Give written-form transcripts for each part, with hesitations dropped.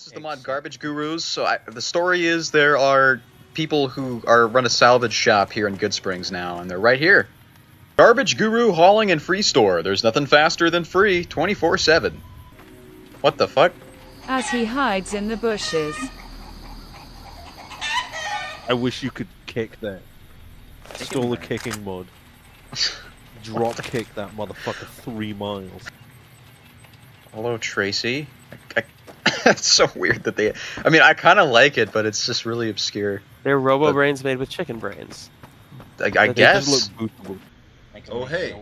this is the mod Garbage Gurus. So the story is there are people who run a salvage shop here in Good Springs now, and they're right here. Garbage Guru Hauling and Free Store. There's nothing faster than free, 24/7. What the fuck? As he hides in the bushes. I wish you could kick that. Stole the kicking mod. Drop kick that motherfucker 3 miles. Hello, Tracy. It's so weird that they... I mean, I kind of like it, but it's just really obscure. They're robo-brains made with chicken brains. I guess. Oh, hey.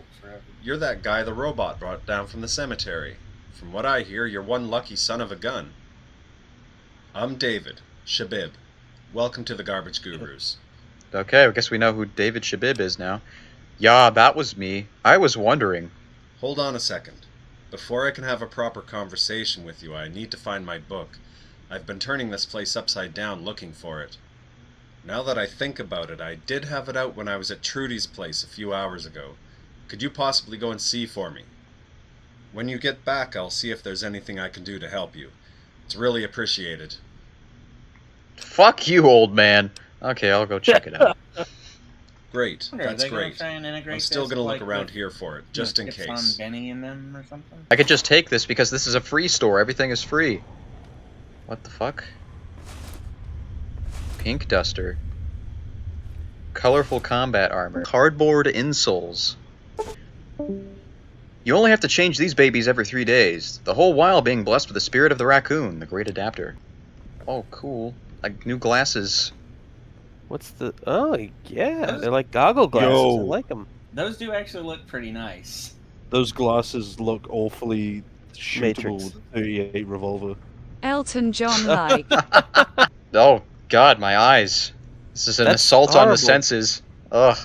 You're that guy the robot brought down from the cemetery. From what I hear, you're one lucky son of a gun. I'm David Shabib. Welcome to the Garbage Gurus. Okay, I guess we know who David Shabib is now. Yeah, that was me. I was wondering. Hold on a second. Before I can have a proper conversation with you, I need to find my book. I've been turning this place upside down looking for it. Now that I think about it, I did have it out when I was at Trudy's place a few hours ago. Could you possibly go and see for me? When you get back, I'll see if there's anything I can do to help you. It's really appreciated. Fuck you, old man. Okay, I'll go check it out. Great, that's great. I'm still gonna look around here for it, just in case. Benny in them or something? I could just take this because this is a free store. Everything is free. What the fuck? Pink duster. Colorful combat armor. Cardboard insoles. You only have to change these babies every 3 days, the whole while being blessed with the spirit of the raccoon, the great adapter. Oh, cool. Like new glasses. What's the... Oh, yeah. They're like goggle glasses. Yo. I like them. Those do actually look pretty nice. Those glasses look awfully shootable Matrix. with a 38 revolver. Elton John like. Oh, God, my eyes. This is an That's assault on horrible. the senses. Ugh.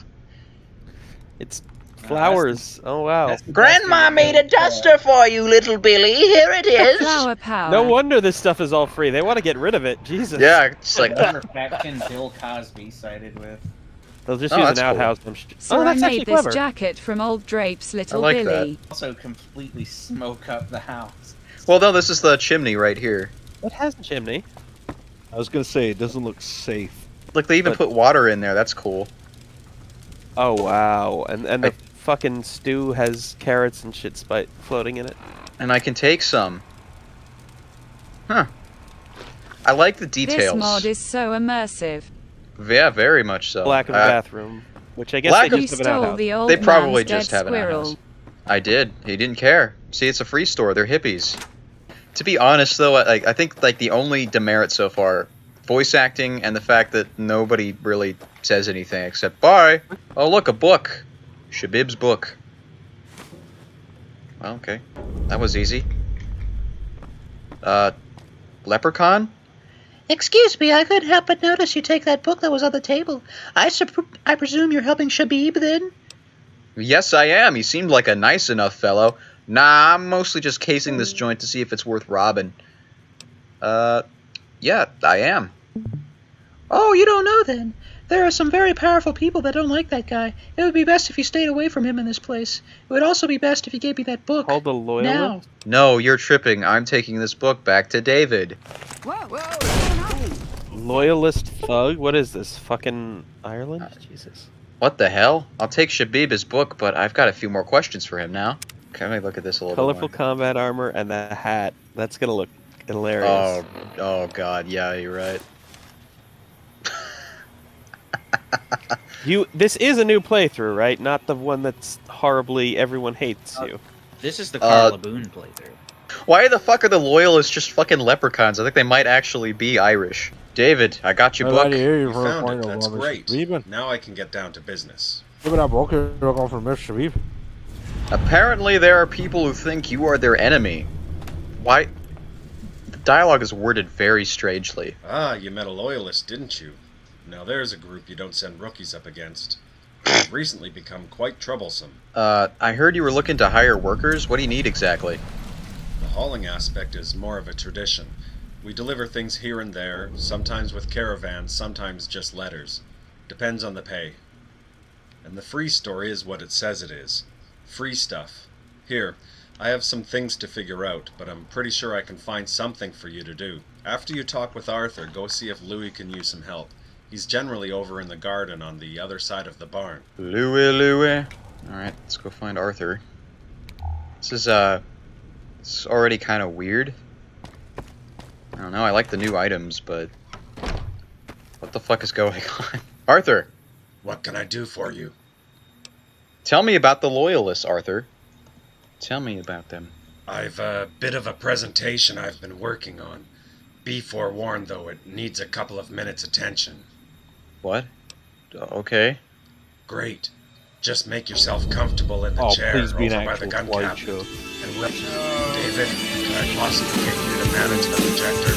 It's flowers. Oh, wow. Grandma made a duster for you, little Billy. Here it is. Flower power. No wonder this stuff is all free. They want to get rid of it. Jesus. Yeah, it's like... Captain Bill Cosby sided with. They'll just Oh, use that's an cool. outhouse. So Oh, that's I actually made this clever. jacket from old Drape's Little like Billy. Also completely smoke up the house. Well, no, this is the chimney right here. It has a chimney. I was gonna say, it doesn't look safe. Look, they even But- put water in there. That's cool. Oh, wow. And the fucking stew has carrots and shit floating in it. And I can take some. Huh. I like the This details. mod is so immersive. Yeah, very much so. Lack of a bathroom. Which I guess Lack they of- You just have an stole outhouse. the old They probably man's just dead have an squirrel. outhouse. I did. He didn't care. See, it's a free store. They're hippies. To be honest, though, I think like the only demerit so far, voice acting and the fact that nobody really says anything except "bye." Oh, look, a book. Shabib's book. Well, okay, that was easy. Leprechaun. Excuse me, I couldn't help but notice you take that book that was on the table. I presume you're helping Shabib, then? Yes, I am. He seemed like a nice enough fellow. Nah, I'm mostly just casing this joint to see if it's worth robbing. Yeah, I am. Oh, you don't know, then. There are some very powerful people that don't like that guy. It would be best if you stayed away from him in this place. It would also be best if you gave me that book. Called the Loyalist? Now. No, you're tripping. I'm taking this book back to David. Loyalist thug? What is this? Fucking Ireland? Jesus. What the hell? I'll take Shabib his book, but I've got a few more questions for him now. Can we look at this a little Colorful bit combat armor and the hat. That's gonna look more? hilarious. Oh God, yeah, you're right. This is a new playthrough, right? Not the one that's horribly everyone hates you. This is the Carla Boone playthrough. Why the fuck are the Loyalists just fucking leprechauns? I think they might actually be Irish. David, I got your book. You found it, that's great. Now I can get down to business. Apparently there are people who think you are their enemy. Why? The dialogue is worded very strangely. Ah, you met a loyalist, didn't you? Now there's a group you don't send rookies up against. They've recently become quite troublesome. I heard you were looking to hire workers. What do you need exactly? The hauling aspect is more of a tradition. We deliver things here and there, sometimes with caravans, sometimes just letters. Depends on the pay. And the free story is what it says it is. Free stuff. Here, I have some things to figure out, but I'm pretty sure I can find something for you to do. After you talk with Arthur, go see if Louis can use some help. He's generally over in the garden on the other side of the barn. Louis. Alright, let's go find Arthur. This is already kind of weird. I don't know, I like the new items, but what the fuck is going on? Arthur! What can I do for you? Tell me about the Loyalists, Arthur. Tell me about them. I've a bit of a presentation I've been working on. Be forewarned, though, it needs a couple of minutes' attention. What? Okay. Great. Just make yourself comfortable in the chair please be an over by the actual gun slide cabinet. show. And will David, can I possibly get you to manage the projector?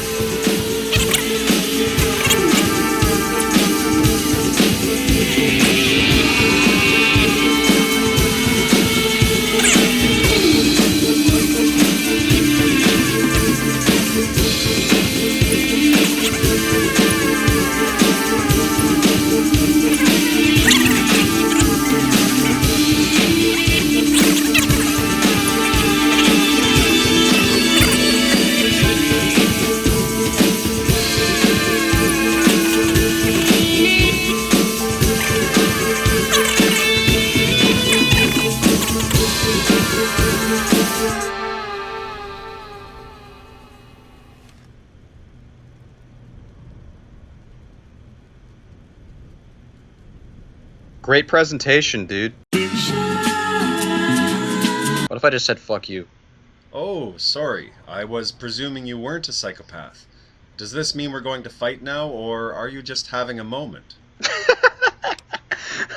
Great presentation, dude. What if I just said fuck you? Oh, sorry. I was presuming you weren't a psychopath. Does this mean we're going to fight now, or are you just having a moment?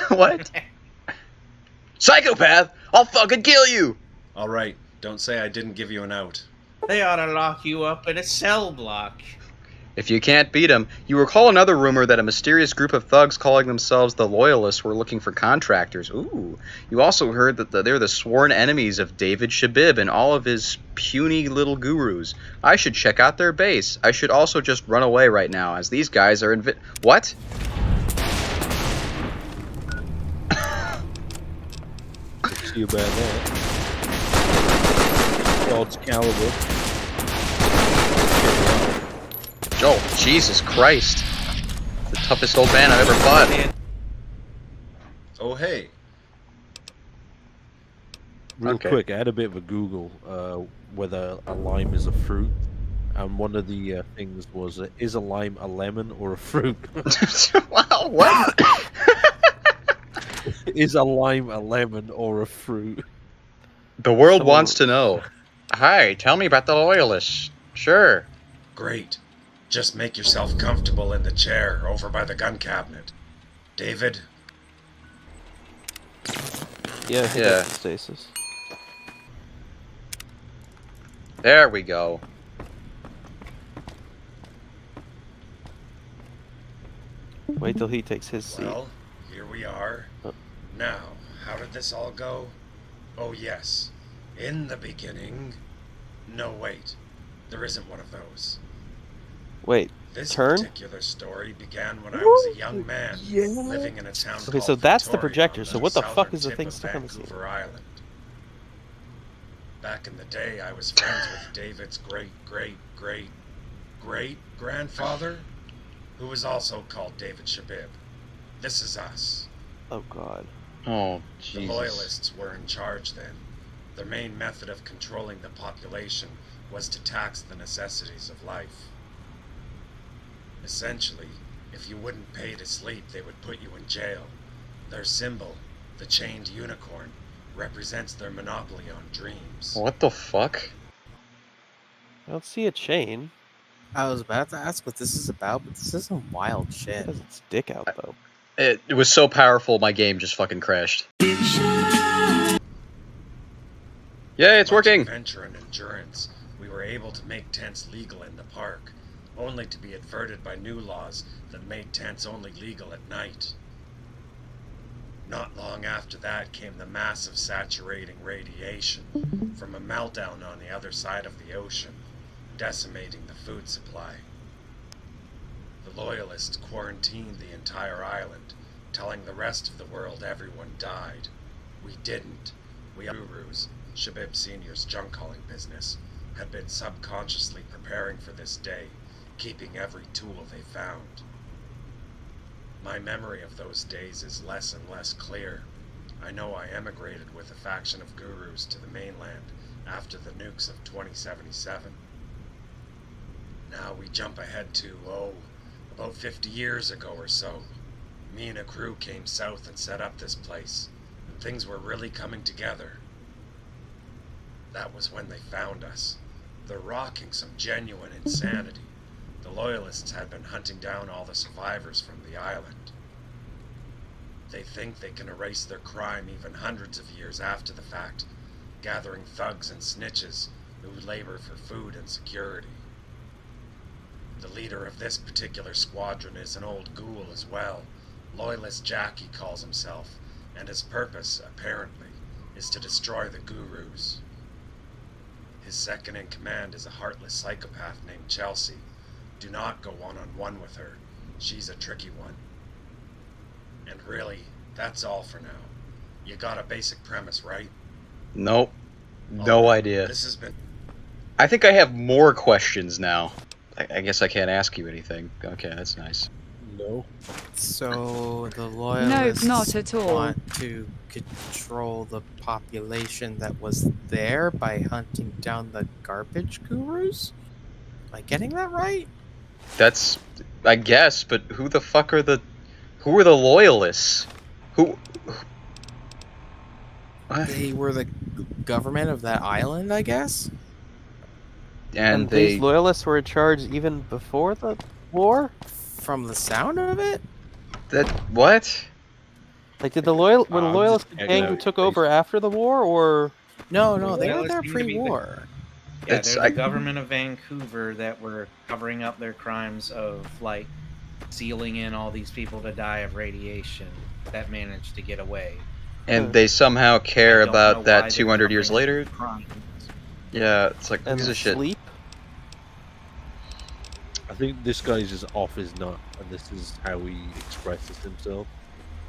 What? Psychopath! I'll fucking kill you! Alright, don't say I didn't give you an out. They ought to lock you up in a cell block. If you can't beat him, you recall another rumor that a mysterious group of thugs calling themselves the Loyalists were looking for contractors. Ooh. You also heard that they're the sworn enemies of David Shabib and all of his puny little gurus. I should check out their base. I should also just run away right now, as these guys are What? See about that. God's caliber. Oh, Jesus Christ. The toughest old man I've ever fought. Oh, hey. Real Okay. quick, I had a bit of a Google whether a lime is a fruit, and one of the things was, is a lime a lemon or a fruit? Wow, what? Is a lime a lemon or a fruit? The world So- wants to know. Hi, tell me about the Loyalists. Sure. Great. Just make yourself comfortable in the chair over by the gun cabinet. David? Yeah, hit Yeah. that stasis. There we go. Wait till he takes his seat. Well, here we are. Oh. Now, how did this all go? Oh, yes. In the beginning... No, wait. There isn't one of those. Wait, This Turn? particular story began when I was a young man living in a town Okay, called so that's the Victoria projector, on so what the fuck southern is the tip thing of stuck on the ceiling? Vancouver Island. Back in the day, I was friends with David's great-great-great-great-grandfather, who was also called David Shabib. This is us. Oh god. Oh, The Jesus. Loyalists were in charge then. Their main method of controlling the population was to tax the necessities of life. Essentially, if you wouldn't pay to sleep, they would put you in jail. Their symbol, the chained unicorn, represents their monopoly on dreams. What the fuck? I don't see a chain. I was about to ask what this is about, but this is some wild It shit. has its dick out though. It was so powerful, my game just fucking crashed. Yay, it's Much working! Adventure and endurance, we were able to make tents legal in the park, only to be averted by new laws that made tents only legal at night. Not long after that came the massive saturating radiation from a meltdown on the other side of the ocean, decimating the food supply. The Loyalists quarantined the entire island, telling the rest of the world everyone died. We didn't. We gurus, Shabib Sr.'s junk hauling business, had been subconsciously preparing for this day, keeping every tool they found. My memory of those days is less and less clear. I know I emigrated with a faction of gurus to the mainland after the nukes of 2077. Now we jump ahead to, about 50 years ago or so. Me and a crew came south and set up this place, and things were really coming together. That was when they found us. They're rocking some genuine insanity. The Loyalists had been hunting down all the survivors from the island. They think they can erase their crime even hundreds of years after the fact, gathering thugs and snitches who labor for food and security. The leader of this particular squadron is an old ghoul as well. Loyalist Jack, he calls himself, and his purpose, apparently, is to destroy the gurus. His second in command is a heartless psychopath named Chelsea. Do not go one-on-one with her. She's a tricky one. And really, that's all for now. You got a basic premise, right? Nope. No idea. This has been... I think I have more questions now. I guess I can't ask you anything. Okay, that's nice. No. So the Loyalists not at all. want to control the population that was there by hunting down the garbage gurus? Am I getting that right? That's, I guess, but who the fuck are the Loyalists? Who what? They were the government of that island, I guess? And these Loyalists were in charge even before the war? From the sound of it? What? Like, did the Loyalist just gang who took over after the war, or...? No, The they were Loyalists there seem to be pre-war. Yeah, It's- they're I- the government of Vancouver that were covering up their crimes of, like, sealing in all these people to die of radiation that managed to get away. And they somehow care I don't know about why that they're 200 years covering later? crimes. Yeah, it's like, And who's a shit. sleep? I think this guy's just off his nut, and this is how he expresses himself.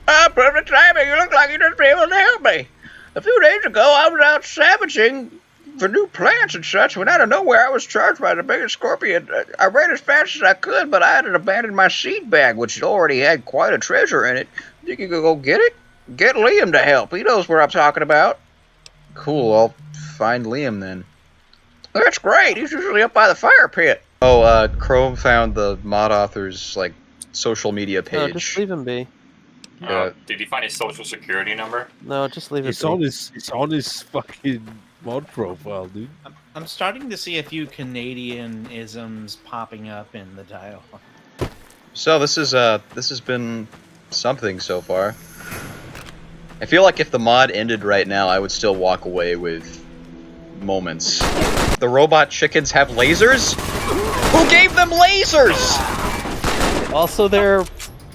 Perfect timing. You look like you just be able to help me. A few days ago, I was out savaging for new plants and such, when out of nowhere I was charged by the biggest scorpion. I ran as fast as I could, but I had to abandon my seed bag, which already had quite a treasure in it. Think you could go get it? Get Liam to help. He knows what I'm talking about. Cool, I'll find Liam then. That's great. He's usually up by the fire pit. Oh, Chrome found the mod author's, like, social media No, page. just leave him be. Did you find his social security number? No, just leave it It's be. on his fucking mod profile, dude. I'm starting to see a few Canadian-isms popping up in the dialogue. So this has been something so far. I feel like if the mod ended right now, I would still walk away with moments. The robot chickens have lasers? Who gave them lasers? Also, they're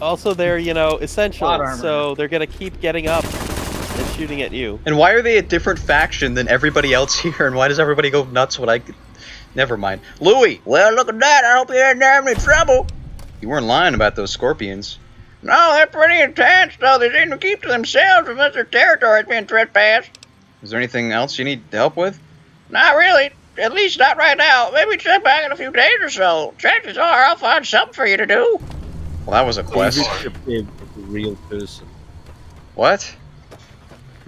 essential. armor. So they're gonna keep getting up and shooting at you. And why are they a different faction than everybody else here? And why does everybody go nuts when I... Never mind. Louis! Well, look at that. I hope you didn't have any trouble. You weren't lying about those scorpions. No, they're pretty intense, though. They seem to keep to themselves unless their territory's being trespassed. Is there anything else you need help with? Not really. At least not right now. Maybe check back in a few days or so. Chances are I'll find something for you to do. Well, that was a quest. David Shabib is a real person. What?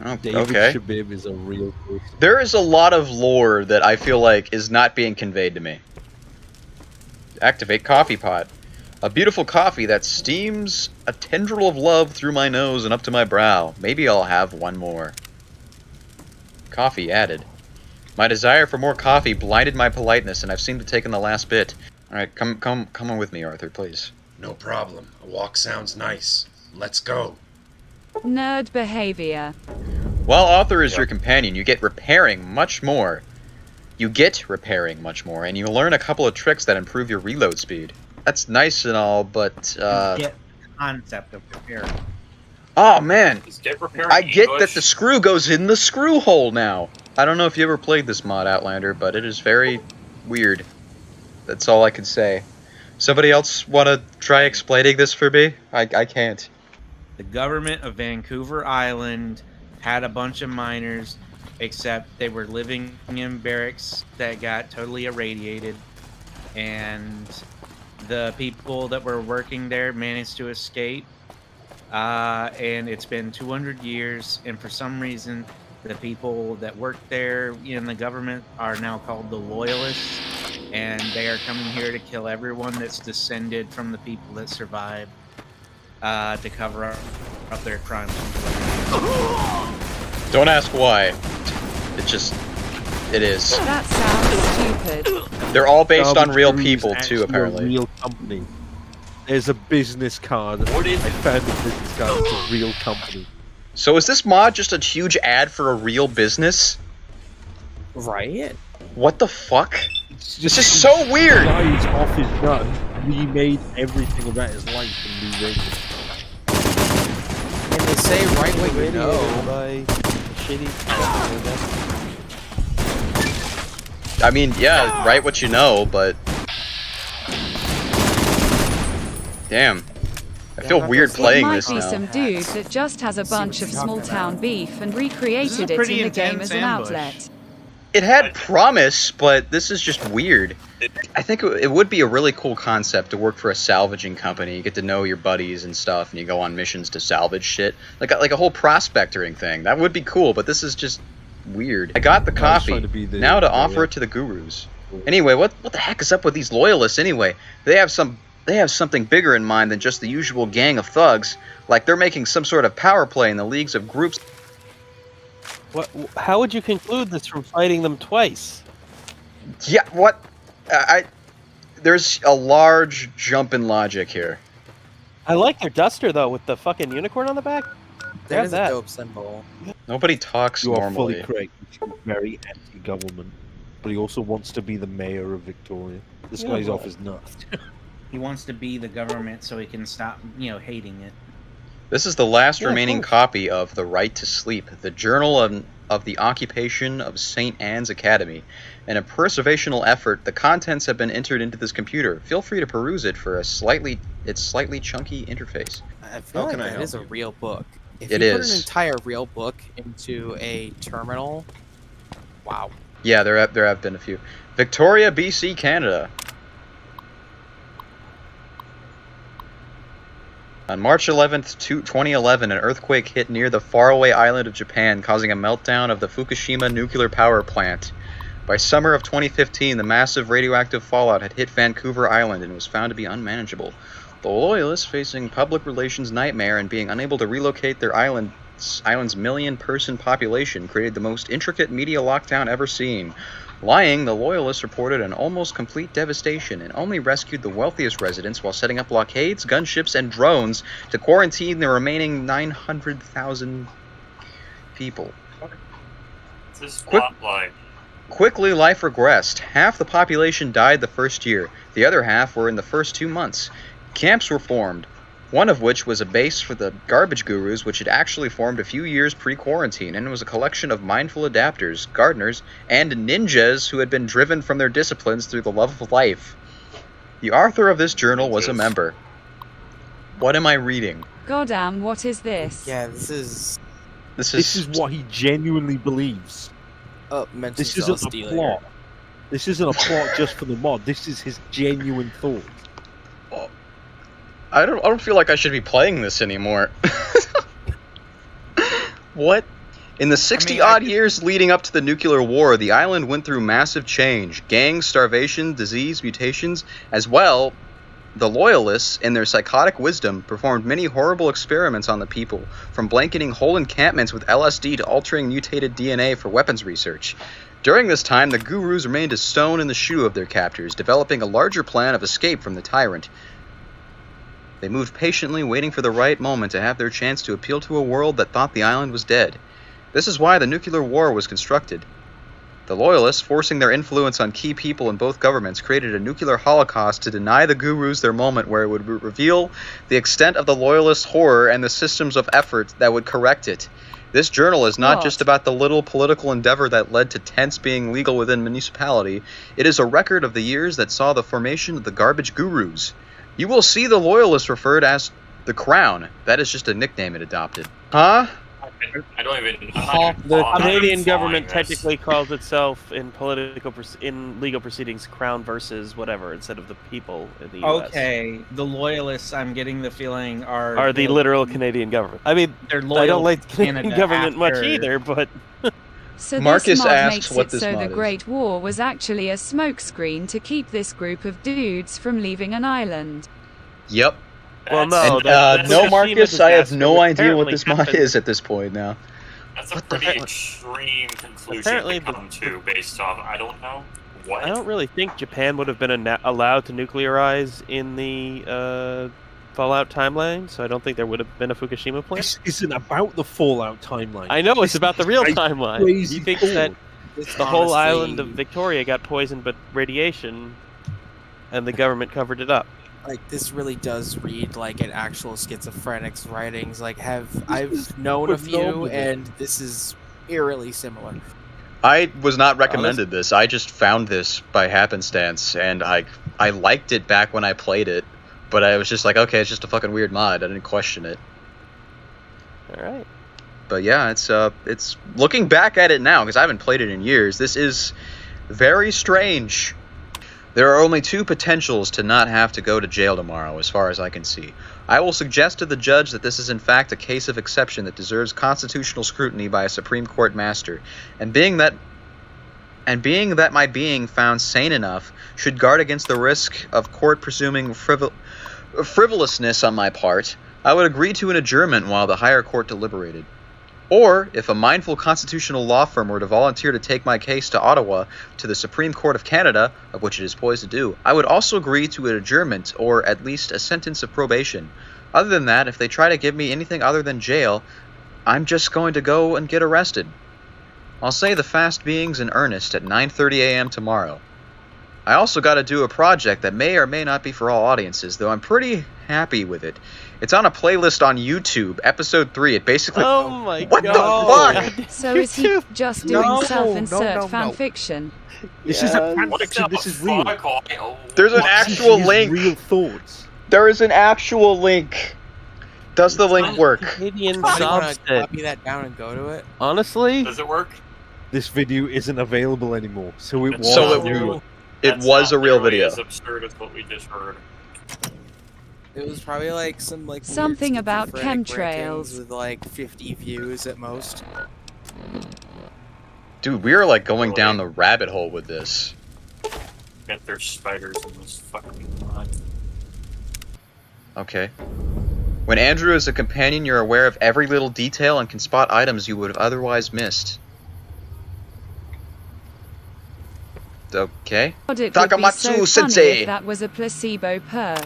Oh, David okay. Shabib is a real person. There is a lot of lore that I feel like is not being conveyed to me. Activate coffee pot. A beautiful coffee that steams a tendril of love through my nose and up to my brow. Maybe I'll have one more. Coffee added. My desire for more coffee blinded my politeness, and I've seemed to take in the last bit. Alright, come on with me, Arthur, please. No problem. A walk sounds nice. Let's go. Nerd behavior. While Arthur is your companion, you get repairing much more. And you learn a couple of tricks that improve your reload speed. That's nice and all, but, Get the concept of repairing. oh man, Is get repairing I get English? that the screw goes in the screw hole now. I don't know if you ever played this mod, Outlander, but it is very weird. That's all I can say. Somebody else want to try explaining this for me? I can't. The government of Vancouver Island had a bunch of miners, except they were living in barracks that got totally irradiated, and the people that were working there managed to escape. And it's been 200 years, and for some reason, the people that work there in the government are now called the Loyalists, and they are coming here to kill everyone that's descended from the people that survived, to cover up their crimes. Don't ask why. It is. That sounds stupid. They're all based on Garbage real Guru is people too, actually apparently. A real company. There's a business card. What is I found a business card. It's a real company. So is this mod just a huge ad for a real business? Right? What the fuck? It's This is so weird! Guys off his nut remade everything about his life and rewrote it. And they say right what you know. By shitty stuff. I mean, yeah, write what you know, but... Damn. I feel weird It playing might this be now. some dude that just has a bunch of small-town beef and recreated it pretty in the game intense as an ambush. outlet. It had promise, but this is just weird. I think it would be a really cool concept to work for a salvaging company. You get to know your buddies and stuff, and you go on missions to salvage shit. Like a whole prospectoring thing. That would be cool, but this is just weird. I got the I was coffee. trying to be the- Now to yeah, offer yeah. it to the gurus. Anyway, what the heck is up with these loyalists anyway? They have something bigger in mind than just the usual gang of thugs. Like they're making some sort of power play in the leagues of groups. What? How would you conclude this from fighting them twice? Yeah, what? There's a large jump in logic here. I like their duster though, with the fucking unicorn on the back. That Grab is that. a dope symbol. Nobody talks You are normally. fully correct. He's very anti-government, but he also wants to be the mayor of Victoria. This Yeah, guy's but- off his nuts. He wants to be the government so he can stop, hating it. This is the last Yeah, of remaining course. copy of The Right to Sleep, the Journal of the Occupation of St. Anne's Academy. In a persevational effort, the contents have been entered into this computer. Feel free to peruse it for its slightly chunky interface. I feel How like can I that help is a you? real book. If It you put is. an entire real book into a terminal, wow. Yeah, there have been a few. Victoria, BC, Canada. On March 11th, 2011, an earthquake hit near the faraway island of Japan, causing a meltdown of the Fukushima nuclear power plant. By summer of 2015, the massive radioactive fallout had hit Vancouver Island and was found to be unmanageable. The Loyalists, facing public relations nightmare and being unable to relocate their island's million-person population, created the most intricate media lockdown ever seen. Lying, the Loyalists reported an almost complete devastation and only rescued the wealthiest residents while setting up blockades, gunships, and drones to quarantine the remaining 900,000 people. This is Quick- plotline. Quickly, life regressed. Half the population died the first year. The other half were in the first 2 months. Camps were formed, one of which was a base for the garbage gurus, which had actually formed a few years pre-quarantine, and was a collection of mindful adapters, gardeners, and ninjas who had been driven from their disciplines through the love of life. The author of this journal was a member. What am I reading? Goddamn, what is this? Yeah, this is This This is what he genuinely believes. mental This cell isn't a stealer. plot. This isn't a plot just for the mod. This is his genuine thought. I don't feel like I should be playing this anymore. What? In the 60-odd years leading up to the nuclear war, the island went through massive change. Gangs, starvation, disease, mutations, as well. The Loyalists, in their psychotic wisdom, performed many horrible experiments on the people, from blanketing whole encampments with LSD to altering mutated DNA for weapons research. During this time, the gurus remained a stone in the shoe of their captors, developing a larger plan of escape from the tyrant. They moved patiently, waiting for the right moment to have their chance to appeal to a world that thought the island was dead. This is why the nuclear war was constructed. The Loyalists, forcing their influence on key people in both governments, created a nuclear holocaust to deny the gurus their moment where it would reveal the extent of the Loyalists' horror and the systems of effort that would correct it. This journal is not just about the little political endeavor that led to tents being legal within municipality. It is a record of the years that saw the formation of the garbage gurus. You will see the Loyalists referred as the Crown. That is just a nickname it adopted. Huh? I don't even. The Canadian government technically calls itself in legal proceedings Crown versus whatever instead of the people in the U.S. Okay, the loyalists, I'm getting the feeling are the literal Canadian government. I mean, they're loyal I don't like to the Canadian government much after- either, but So Marcus this mod asks makes what it this so mod the is. Great War was actually a smokescreen to keep this group of dudes from leaving an island. Yep. well, no. And, that's no, Fukushima Marcus, I have disaster, no which idea what apparently this mod happened. is at this point now. That's a What the pretty fuck? extreme conclusion Apparently to come to based off. I don't know what. I don't really think Japan would have been allowed to nuclearize in the Fallout timeline, so I don't think there would have been a Fukushima plant. This isn't about the Fallout timeline. I know, it's about the real This is timeline. crazy You think thought. that This the whole honestly- island of Victoria got poisoned by radiation, and the government covered it up. Like, this really does read like an actual schizophrenic's writings. Like, I've known a few, phenomenal. and this is eerily similar. I was not recommended this. I just found this by happenstance, and I liked it back when I played it, but I was just like, okay, it's just a fucking weird mod. I didn't question it. All right. But yeah, it's looking back at it now because I haven't played it in years. This is very strange. There are only two potentials to not have to go to jail tomorrow, as far as I can see. I will suggest to the judge that this is in fact a case of exception that deserves constitutional scrutiny by a Supreme Court master, and being that my being found sane enough should guard against the risk of court presuming frivolousness on my part, I would agree to an adjournment while the higher court deliberated. Or, if a mindful constitutional law firm were to volunteer to take my case to Ottawa, to the Supreme Court of Canada, of which it is poised to do, I would also agree to an adjournment, or at least a sentence of probation. Other than that, if they try to give me anything other than jail, I'm just going to go and get arrested. I'll say the fast being's in earnest at 9:30 a.m. tomorrow. I also got to do a project that may or may not be for all audiences, though I'm pretty happy with it. It's on a playlist on YouTube, episode 3. It basically... Oh my What god! the fuck? So is he just doing No, self-insert no. fan fiction? This is a fan What fiction. the This is real. fuck? Oh, There's an what? actual This is link. Real thoughts. There is an actual link. Does the link work? Canadian Somebody want to Sobstead. copy that down and go to it? Honestly, Does it work? This video isn't available anymore, so it That's was So not it- real. It That's was not a real nearly video. As absurd as what we just heard. It was probably like some like weird Something about schizophrenic chemtrails. rankings with like 50 views at most. Dude, we are like going down the rabbit hole with this. Get their spiders in this fucking mod. Okay. When Andrew is a companion, you're aware of every little detail and can spot items you would have otherwise missed. Okay. God, it would be Takamatsu so funny Sensei. if that was a placebo perk.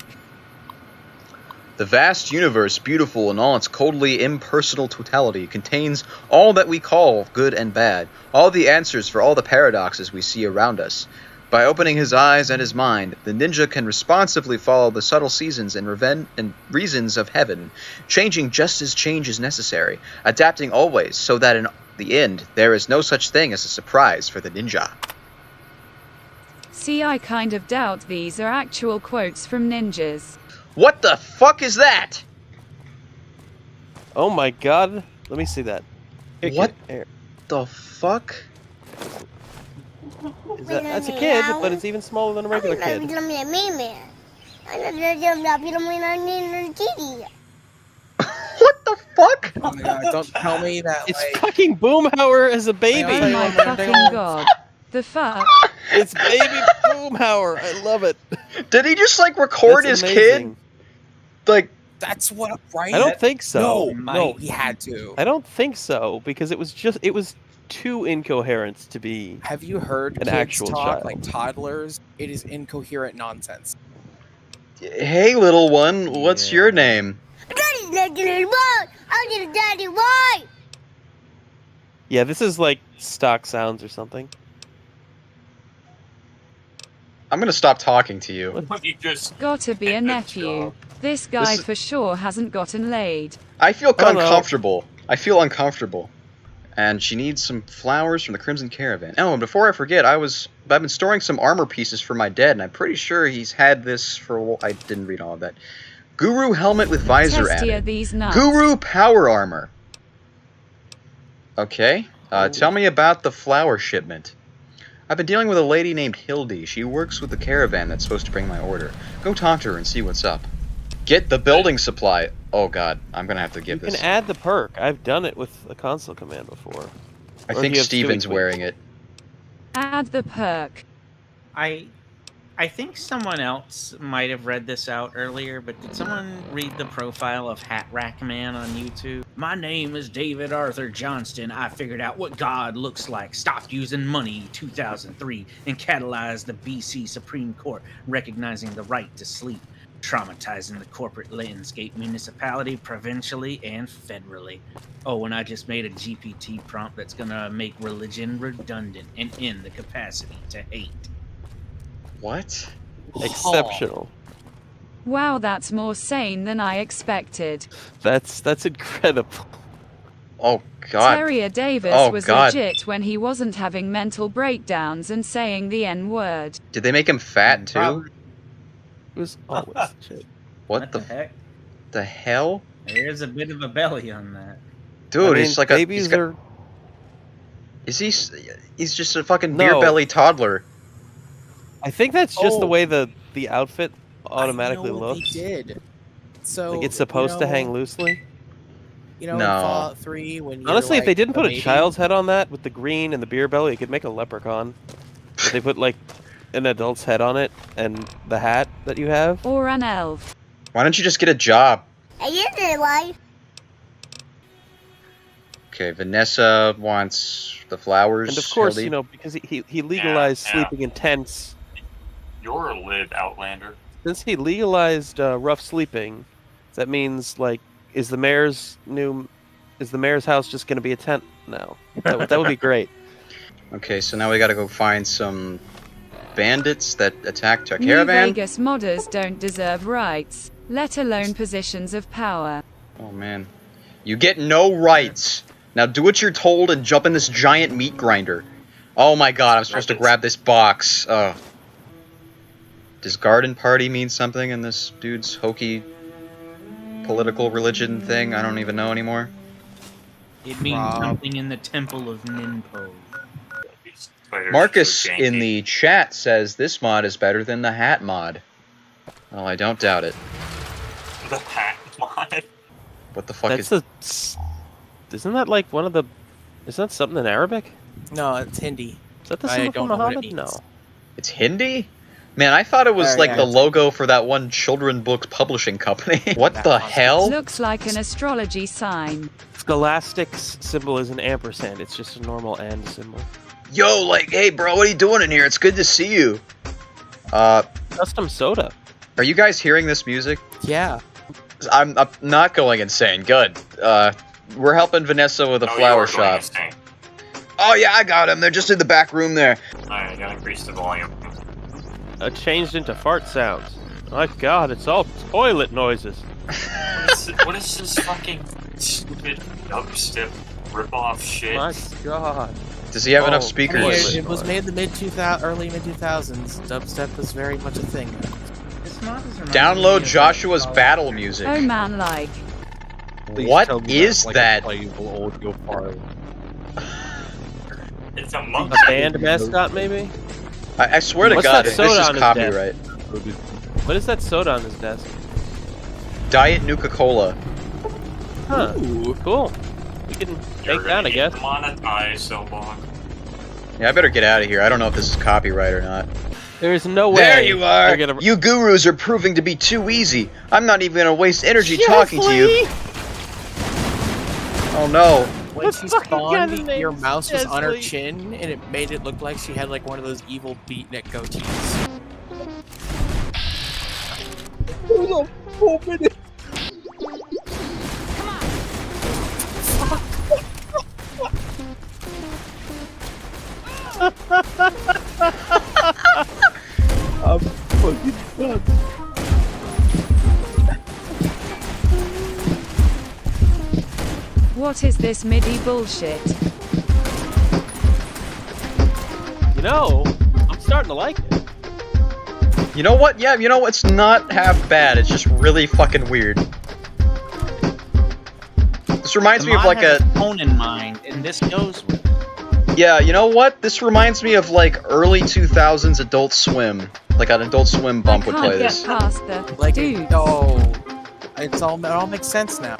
The vast universe, beautiful in all its coldly impersonal totality, contains all that we call good and bad, all the answers for all the paradoxes we see around us. By opening his eyes and his mind, the ninja can responsively follow the subtle seasons and reasons of heaven, changing just as change is necessary, adapting always, so that in the end, there is no such thing as a surprise for the ninja. See, I kind of doubt these are actual quotes from ninjas. What the fuck is that? oh my god! Let me see that. What Here. the fuck? That's a kid, but it's even smaller than a regular kid. What the fuck? Oh my god, don't tell me that It's like fucking Boomhauer as a baby. Oh my fucking god. The fuck? It's baby Boomhauer. I love it. Did he just like record That's his amazing. kid? Like, that's what right? I don't think so. No, he had to. I don't think so because it was too incoherent to be. Have you heard An kids actual talk child. like toddlers? It is incoherent nonsense. hey little one, what's Yeah. your name? Yeah, this is like stock sounds or something. I'm gonna stop talking to you. You just Gotta be a nephew. This guy This is- for sure hasn't gotten laid. I feel Oh, no. uncomfortable. I feel uncomfortable. And she needs some flowers from the Crimson Caravan. Oh, and before I forget, I've been storing some armor pieces for my dad, and I'm pretty sure he's had this for a while. I didn't read all of that. Guru helmet with visor Testier added. these nuts. Guru power armor. Okay. Tell me about the flower shipment. I've been dealing with a lady named Hildy. She works with the caravan that's supposed to bring my order. Go talk to her and see what's up. Get the building supply. Oh god, I'm gonna have to give You this. can add the perk. I've done it with a console command before. I Or think do you have Steven's two-way wearing it. Add the perk. I think someone else might have read this out earlier, but did someone read the profile of Hat Rack Man on YouTube? My name is David Arthur Johnston. I figured out what God looks like, stopped using money 2003, and catalyzed the BC Supreme Court, recognizing the right to sleep, traumatizing the corporate landscape, municipality, provincially, and federally. Oh, and I just made a GPT prompt that's gonna make religion redundant and end the capacity to hate. What? Exceptional. Wow, that's more sane than I expected. That's incredible. Oh god. Terrier Davis Oh, was God. legit when he wasn't having mental breakdowns and saying the N-word. Did they make him fat too? It was always shit. What the heck? the hell? There's a bit of a belly on that. Dude, I mean, he's like a babies he's got- are. Is he he's just a fucking No. beer belly toddler. I think that's just the Oh. way the outfit automatically I know what looks. They did. So Like it's supposed to hang loosely. You know, in No. Fallout 3, when you're Honestly, if they like, didn't put a baby- child's head on that with the green and the beer belly, it could make a leprechaun. If they put like an adult's head on it and the hat that you have. Or an elf. Why don't you just get a job? Why? Okay, Vanessa wants the flowers. And of course, Hildy. you know, because he legalized Yeah. sleeping in tents. You're a live Outlander. Since he legalized rough sleeping, that means like, is the mayor's house just going to be a tent now? That would be great. Okay, so now we gotta go find some bandits that attacked our New caravan. Vegas modders don't deserve rights, let alone positions of power. Oh man. You get no rights. Now do what you're told and jump in this giant meat grinder. Oh my god, I'm supposed to grab this box. Does garden party mean something in this dude's hokey political religion thing? I don't even know anymore. It means something in the Temple of Ninpo. These spiders are Marcus so janky. in the chat says this mod is better than the hat mod. Well, I don't doubt it. The hat mod. What the fuck That's is... Isn't that like one of the? Isn't that something in Arabic? No, it's Hindi. Is that the I symbol don't for know what it Muhammad? No. means. It's Hindi? Man, I thought it was Yeah, like yeah, the it's- logo for that one children book publishing company. What the hell? Looks like an astrology sign. Scholastic's symbol is an ampersand. It's just a normal and symbol. Yo, like, hey bro, what are you doing in here? It's good to see you. Custom soda. Are you guys hearing this music? Yeah. I'm not going insane. Good. We're helping Vanessa with a Oh, you flower are going shop. insane. Oh yeah, I got them. They're just in the back room there. Alright, I gotta increase the volume. Changed into fart sounds. My god, it's all toilet noises. What is this fucking stupid dubstep rip-off shit? My god. Does he have enough I speakers? mean, Toilet it was noise. made in the early mid 2000s. Dubstep was very much a thing. This mod is reminding me Download of Joshua's Fallout. battle music. Oh man, like. Please What tell me is that's like that? a playable audio file. It's a A monkey. band mascot, maybe? I swear to What's God, that this soda is on his copyright. What is that soda on his desk? Diet Nuka-Cola. Huh. Cool. We can You're take gonna that, I get guess. Demonetized, Cellblock. Yeah, I better get out of here. I don't know if this is copyright or not. There's no way. There you are! they're gonna- You gurus are proving to be too easy. I'm not even gonna waste energy talking to you. Oh no. When she fucking guy's spawned, name your is mouse was on her Chesley. chin, and it made it look like she had like one of those evil beatnik goatees. I'm fucking done. What is this MIDI bullshit? You know, I'm starting to like it. You know what? Yeah, you know what? It's not half bad. It's just really fucking weird. This reminds me of mod like has a... phone in mind, and this goes with it. Yeah, you know what? This reminds me of like early 2000s Adult Swim. Like an Adult Swim bump would play this. Past the Like, dudes. it all makes sense now.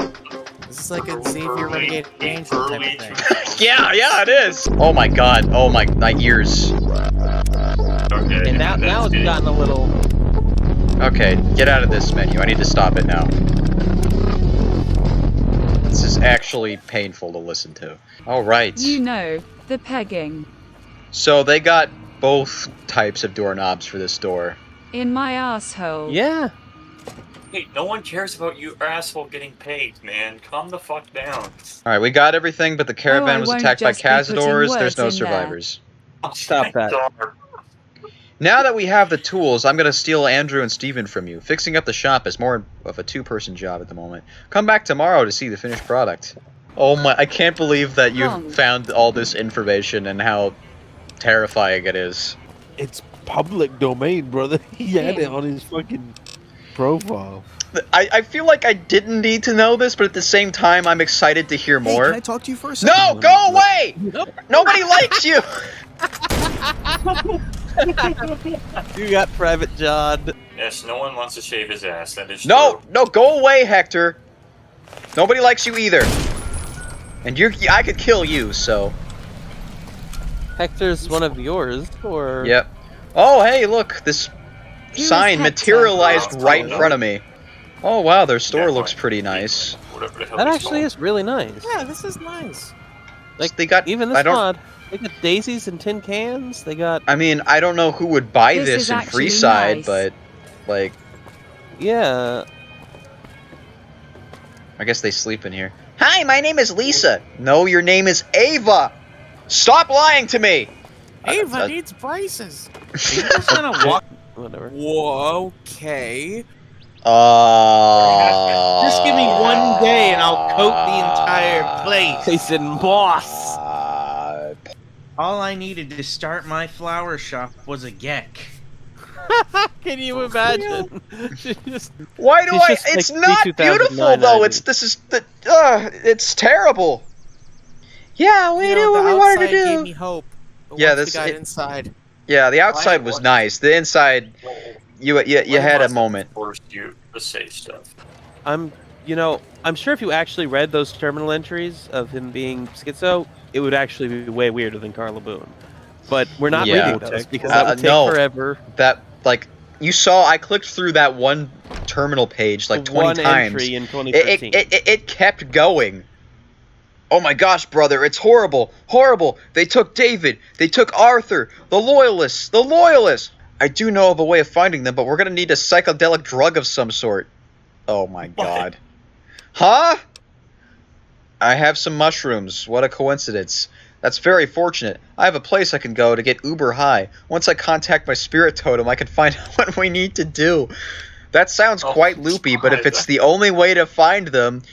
This is like a Xavier Renegade Angel type of thing. Yeah, it is. Oh my god. Oh my ears. Okay. And now it's gotten a little. Okay, get out of this menu. I need to stop it now. This is actually painful to listen to. All right. You know, the pegging. So they got both types of doorknobs for this door. In my asshole. Yeah. Hey, no one cares about you asshole getting paid, man. Calm the fuck down. All right, we got everything, but the caravan I was won't attacked by just be putting cazadors. There's no words in there. survivors. Stop that. Now that we have the tools, I'm going to steal Andrew and Steven from you. Fixing up the shop is more of a two-person job at the moment. Come back tomorrow to see the finished product. Oh my, I can't believe that you found all this information and how terrifying it is. It's public domain, brother. He had it on his fucking profile. I feel like I didn't need to know this, but at the same time, I'm excited to hear more. Hey, can I talk to you for a second? No, go away! Nobody likes you! You got Private John. Yes, no one wants to shave his ass. That is true. No, go away, Hector. Nobody likes you either. And I could kill you, so. Hector's one of yours, or? Yep. Oh, hey, look, this is sign Hector? materialized right in front of me. Oh, wow, their store looks pretty nice. Whatever the hell That he's actually called. is really nice. Yeah, this is nice. Like They got even I this don't. mod, they got daisies and tin cans. They got I mean, I don't know who would buy This this is in actually Freeside, nice. but like, yeah. I guess they sleep in here. Hi, my name is Lisa. No, your name is Ava. Stop lying to me. Ava needs braces. Just gonna walk. Whatever. Whoa, okay. Just give me one day and I'll coat the entire place. He said, "Boss." All I needed to start my flower shop was a geck. Can you imagine? Why do She's I? just It's like not 3,299 beautiful though. items. It's terrible. Yeah, we do what we wanted to gave do. me hope. But Yeah, once this- we got inside. Yeah, the outside was nice. The inside, you had a moment. Forced you to say stuff. I'm sure if you actually read those terminal entries of him being schizo, it would actually be way weirder than Carla Boone. But we're not Yeah. reading those because that would take no. forever. That like you saw, I clicked through that one terminal page like 20 One times. entry in 2013. It kept going. Oh my gosh, brother, it's horrible. Horrible. They took David. They took Arthur. The Loyalists. The Loyalists. I do know of a way of finding them, but we're going to need a psychedelic drug of some sort. Oh my god. Huh? I have some mushrooms. What a coincidence. That's very fortunate. I have a place I can go to get uber high. Once I contact my spirit totem, I can find out what we need to do. That sounds quite loopy, but if it's the only way to find them...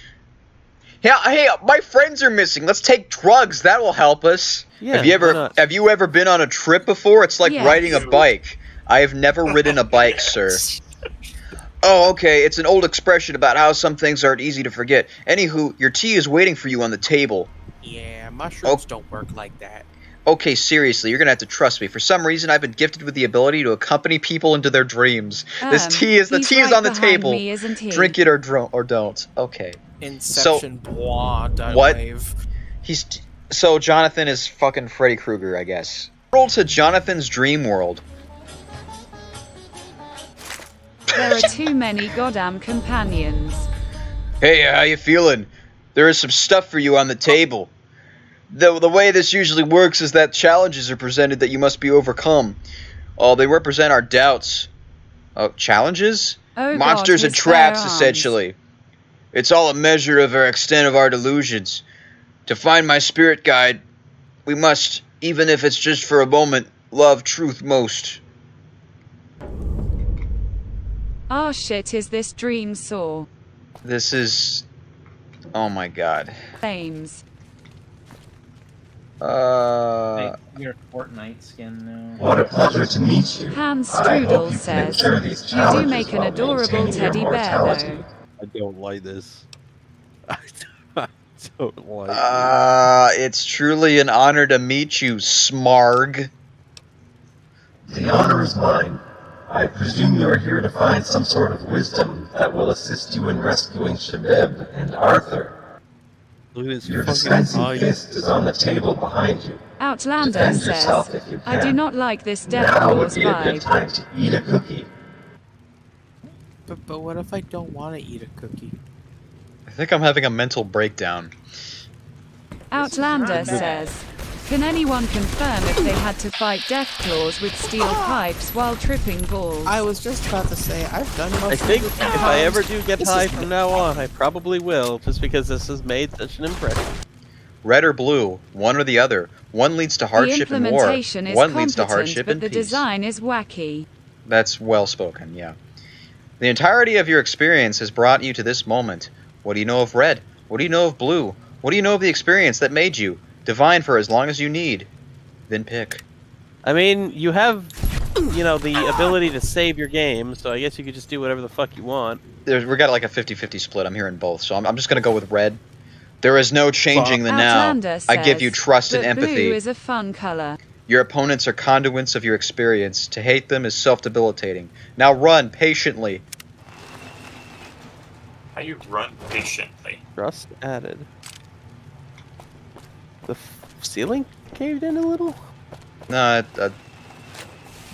Yeah, hey, my friends are missing. Let's take drugs. That will help us. Yeah, have you why not? ever been on a trip before? It's like Yes. riding a bike. I have never ridden a bike, sir. Oh, okay. It's an old expression about how some things aren't easy to forget. Anywho, your tea is waiting for you on the table. Yeah, mushrooms don't work like that. Okay, seriously, you're gonna have to trust me. For some reason, I've been gifted with the ability to accompany people into their dreams. This tea is he's right on the behind table. me, isn't he? Drink it or don't. Okay. Inception, blah, what? wave. So Jonathan is fucking Freddy Krueger, I guess. World to Jonathan's dream world. There are too many goddamn companions. Hey, how you feeling? There is some stuff for you on the table. The way this usually works is that challenges are presented that you must be overcome. They represent our doubts. Challenges? Oh Monsters God, and his traps, firearms. essentially. It's all a measure of our extent of our delusions. To find my spirit guide, we must, even if it's just for a moment, love truth most. Ah shit, is this dream saw? This is... Oh my god. Flames. You're a Fortnite skin now. What a pleasure to meet you. Hans Strudel says, you do make an adorable teddy bear though. I don't like this. don't like It's truly an honor to meet you, Smarg. The honor is mine. I presume you are here to find some sort of wisdom that will assist you in rescuing Shabib and Arthur. Look at his Your fucking dispensing eyes. fist is on the table behind you. Outlander Defend says, yourself if you I do can. not like this Death Now would Claws be a good vibe. time to eat a cookie. But what if I don't want to eat a cookie? I think I'm having a mental breakdown. Outlander not bad. says, can anyone confirm if they had to fight Death Claws with steel pipes while tripping balls? I was just about to say, I've done most I think of the if I ever do get high from now on, I probably will, just because this has made such an impression. Red or blue, one or the other. One leads to The hardship and war. implementation is One leads to competent, hardship but and the peace. design is wacky. That's well spoken, yeah. The entirety of your experience has brought you to this moment. What do you know of red? What do you know of blue? What do you know of the experience that made you? Divine for as long as you need. Then pick. I mean, you have, you know, the ability to save your game, so I guess you could just do whatever the fuck you want. We got like a 50-50 split. I'm hearing both, so I'm just going to go with red. There is no changing the now. Outlander I give you says, trust and but empathy. blue is a fun color. Your opponents are conduits of your experience. To hate them is self-debilitating. Now run patiently. How you run patiently? Trust added. The ceiling caved in a little? No,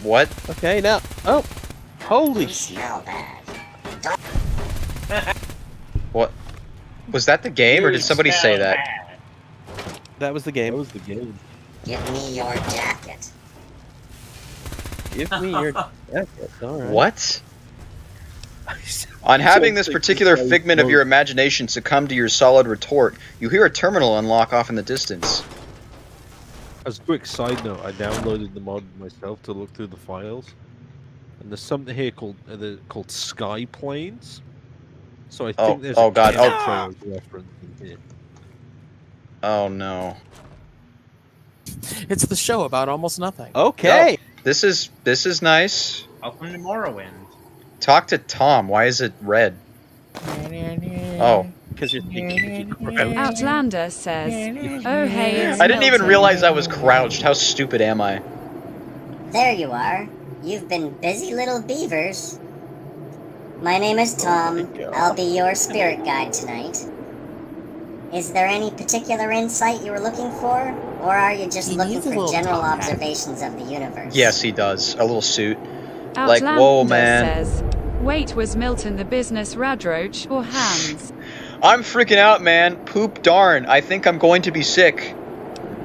what? Okay, now. Oh! Holy You shit. smell bad. What? Was that the game, or did somebody say that? That was the game. That was the game. Give me your jacket. Give me your jacket. Alright. What? On having this particular figment of your imagination succumb to your solid retort, you hear a terminal unlock off in the distance. As a quick side note, I downloaded the mod myself to look through the files, and there's something here called Sky Planes. So I think there's oh a God, oh. chemtrails reference in here. Oh no. It's the show about almost nothing. Okay. Oh, this is nice. Welcome to Morrowind. Talk to Tom. Why is it red? Oh. Because you're thinking. Outlander says, oh hey, it's I didn't even Milton. realize I was crouched. How stupid am I? There you are. You've been busy little beavers. My name is Tom. I'll be your spirit guide tonight. Is there any particular insight you were looking for? Or are you just He looking needs a for little general top hat. observations of the universe? Yes, he does. A little suit. Outlander Like, whoa, man. says, wait, was Milton the business Radroach or Hans? I'm freaking out, man. Poop darn. I think I'm going to be sick.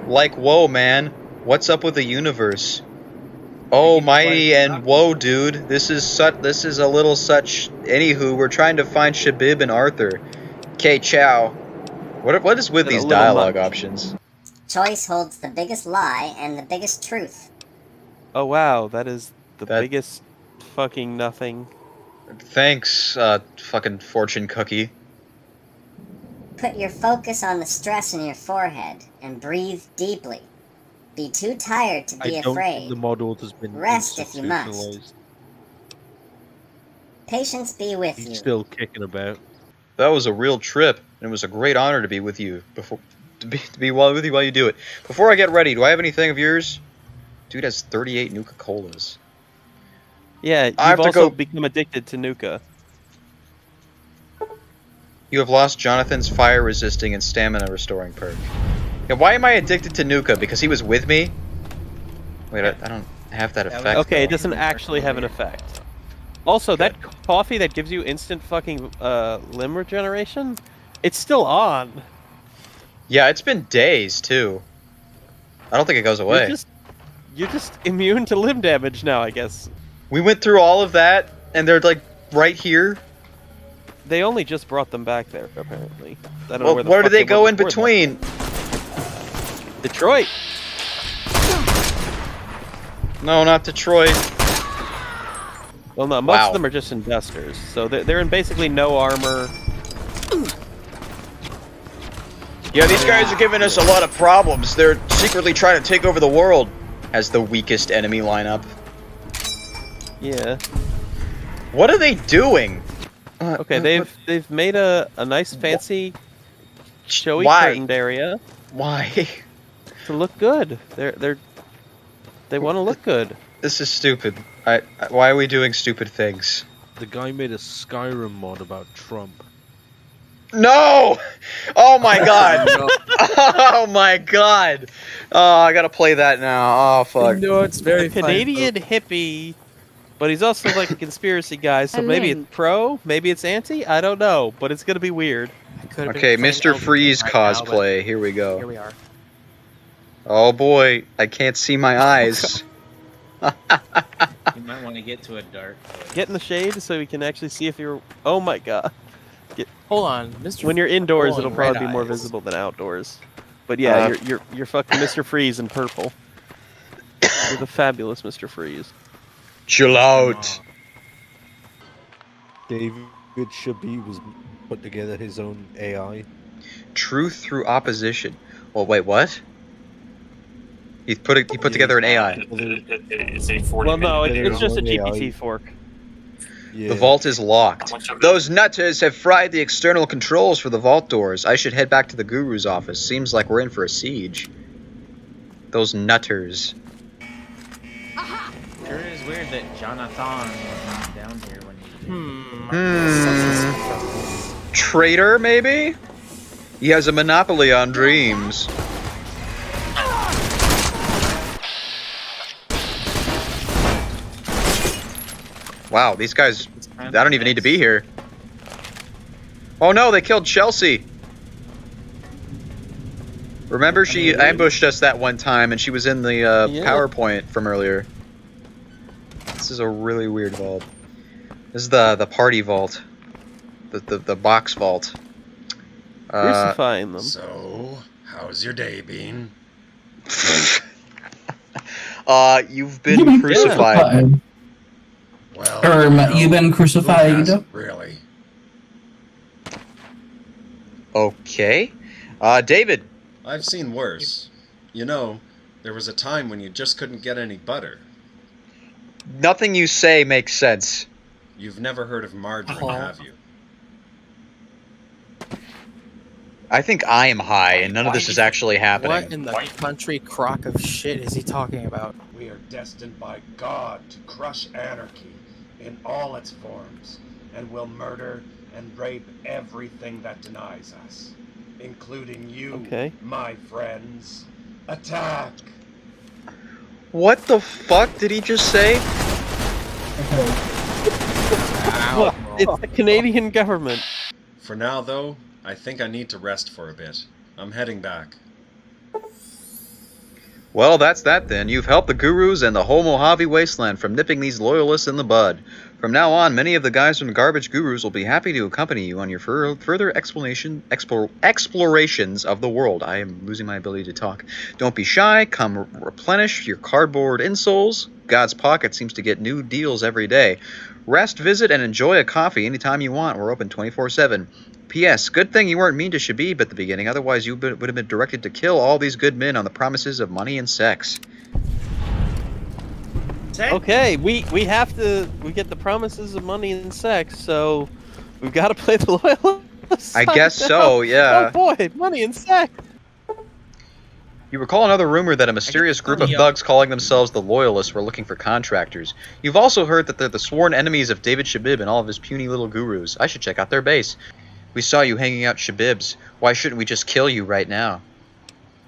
Like, whoa, man. What's up with the universe? Oh, mighty and whoa, dude. This is a little such. Anywho, we're trying to find Shabib and Arthur. Okay, ciao. What is with Been a these little dialogue much. options? Choice holds the biggest lie and the biggest truth. Oh wow, that is the That- biggest fucking nothing. Thanks, fucking fortune cookie. Put your focus on the stress in your forehead and breathe deeply. Be too tired to be I don't afraid. think the model has been Rest if you must. institutionalized. Patience be with He's you. still kicking about. That was a real trip, and it was a great honor to be with you. To be with you while you do it. Before I get ready, do I have anything of yours? Dude has 38 Nuka-Colas. Yeah, I have you've to also go- become addicted to Nuka. You have lost Jonathan's fire-resisting and stamina-restoring perk. Yeah, why am I addicted to Nuka? Because he was with me? Wait, I don't have that effect. Okay, it though. doesn't actually have an effect. Also, that coffee that gives you instant fucking limb regeneration, it's still on. Yeah, it's been days, too. I don't think it goes away. You're just immune to limb damage now, I guess. We went through all of that, and they're, like, right here. They only just brought them back there, apparently. I don't know Well, where the where do fuck they go were in before between? that. Detroit. No, not Detroit. Well, no, most Wow. of them are just investors, so they're in basically no armor. Yeah, these guys are giving us a lot of problems. They're secretly trying to take over the world. As the weakest enemy lineup. Yeah. What are they doing? Okay, they've made a nice fancy showy Why? curtained area Why? to look good. They want to look good. This is stupid. Why are we doing stupid things? The guy made a Skyrim mod about Trump. No! Oh my god! Oh my god! Oh, I gotta play that now. Oh fuck. No, it's very A Canadian hippie, but he's also like a conspiracy guy, so maybe it's pro, maybe it's anti, I don't know, but it's gonna be weird. Okay, Mr. Freeze cosplay. Here we go. Here we are. Oh boy, I can't see my eyes. You might want to get to a dark place. Get in the shade so we can actually see if you're. Oh my god. Hold on, Mr. When you're indoors, Rolling it'll probably red be more eyes. visible than outdoors. But yeah, you're fucking Mr. Freeze in purple. You're the fabulous Mr. Freeze. Chill out. David Shabby was put together his own AI. Truth through opposition. Well, wait, what? He put together an AI. It's a 40 Well, no, minute it's just a Yeah, GPT fork. Yeah. The vault is locked. Those nutters have fried the external controls for the vault doors. I should head back to the guru's office. Seems like we're in for a siege. Those nutters. Sure is weird that Jonathan was not down here when you Traitor, maybe? He has a monopoly on dreams. Wow, these guys, I don't even need to be here. Oh no, they killed Chelsea. Remember, she ambushed us that one time, and she was in the PowerPoint from earlier. This is a really weird vault. This is the party vault. The box vault. Crucifying them. So, how's your day been? You've been crucified. Well, you've been crucified. Really? Okay. David. I've seen worse. You know, there was a time when you just couldn't get any butter. Nothing you say makes sense. You've never heard of margarine, have you? I think I am high, and none of this is actually happening. What in the country crock of shit is he talking about? We are destined by God to crush anarchy in all its forms, and will murder and rape everything that denies us, including you, my friends. Attack! What the fuck did he just say? Look, it's the Canadian government. For now, though, I think I need to rest for a bit. I'm heading back. Well, that's that then. You've helped the gurus and the whole Mojave wasteland from nipping these loyalists in the bud. From now on, many of the guys from the Garbage Gurus will be happy to accompany you on your further explorations of the world. I am losing my ability to talk. Don't be shy. Come replenish your cardboard insoles. God's Pocket seems to get new deals every day. Rest, visit, and enjoy a coffee anytime you want. We're open 24/7. P.S. Good thing you weren't mean to Shabib at the beginning, otherwise you would have been directed to kill all these good men on the promises of money and sex. Okay, we have to, we get the promises of money and sex, so we've got to play the loyalists. I guess so, yeah. Oh boy, money and sex. You recall another rumor that a mysterious group of thugs calling themselves the Loyalists were looking for contractors. You've also heard that they're the sworn enemies of David Shabib and all of his puny little gurus. I should check out their base. We saw you hanging out Shabibs. Why shouldn't we just kill you right now?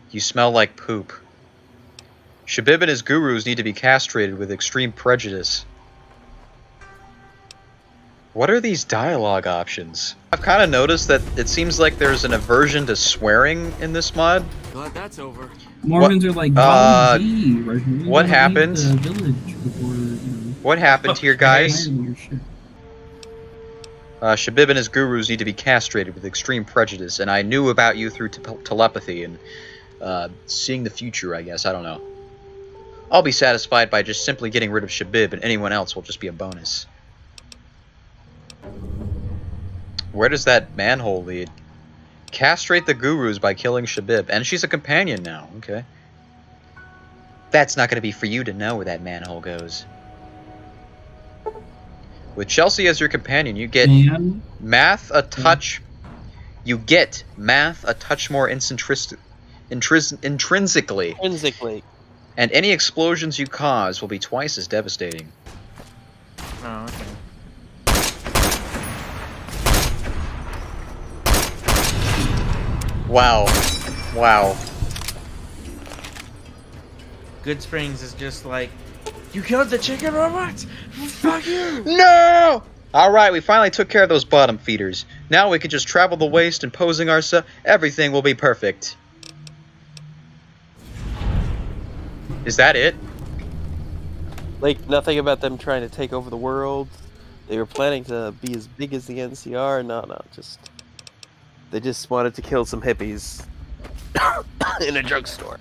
You smell like poop. Shabib and his gurus need to be castrated with extreme prejudice. What are these dialogue options? I've kind of noticed that it seems like there's an aversion to swearing in this mod. Glad that's over. Mormons are like, what happened? What happened here, guys? Shabib and his gurus need to be castrated with extreme prejudice, and I knew about you through telepathy and seeing the future, I guess. I don't know. I'll be satisfied by just simply getting rid of Shabib, and anyone else will just be a bonus. Where does that manhole lead? Castrate the gurus by killing Shabib. And she's a companion now. Okay. That's not going to be for you to know where that manhole goes. With Chelsea as your companion, you get math, a touch, You get math a touch more intrinsically. Intrinsically. And any explosions you cause will be twice as devastating. Oh, okay. Wow. Wow. Good Springs is just like, you killed the chicken robot? Fuck you! No! Alright, we finally took care of those bottom feeders. Now we can just travel the waste and posing ourselves. Everything will be perfect. Is that it? Like, nothing about them trying to take over the world. They were planning to be as big as the NCR. No, just... They just wanted to kill some hippies in a drugstore.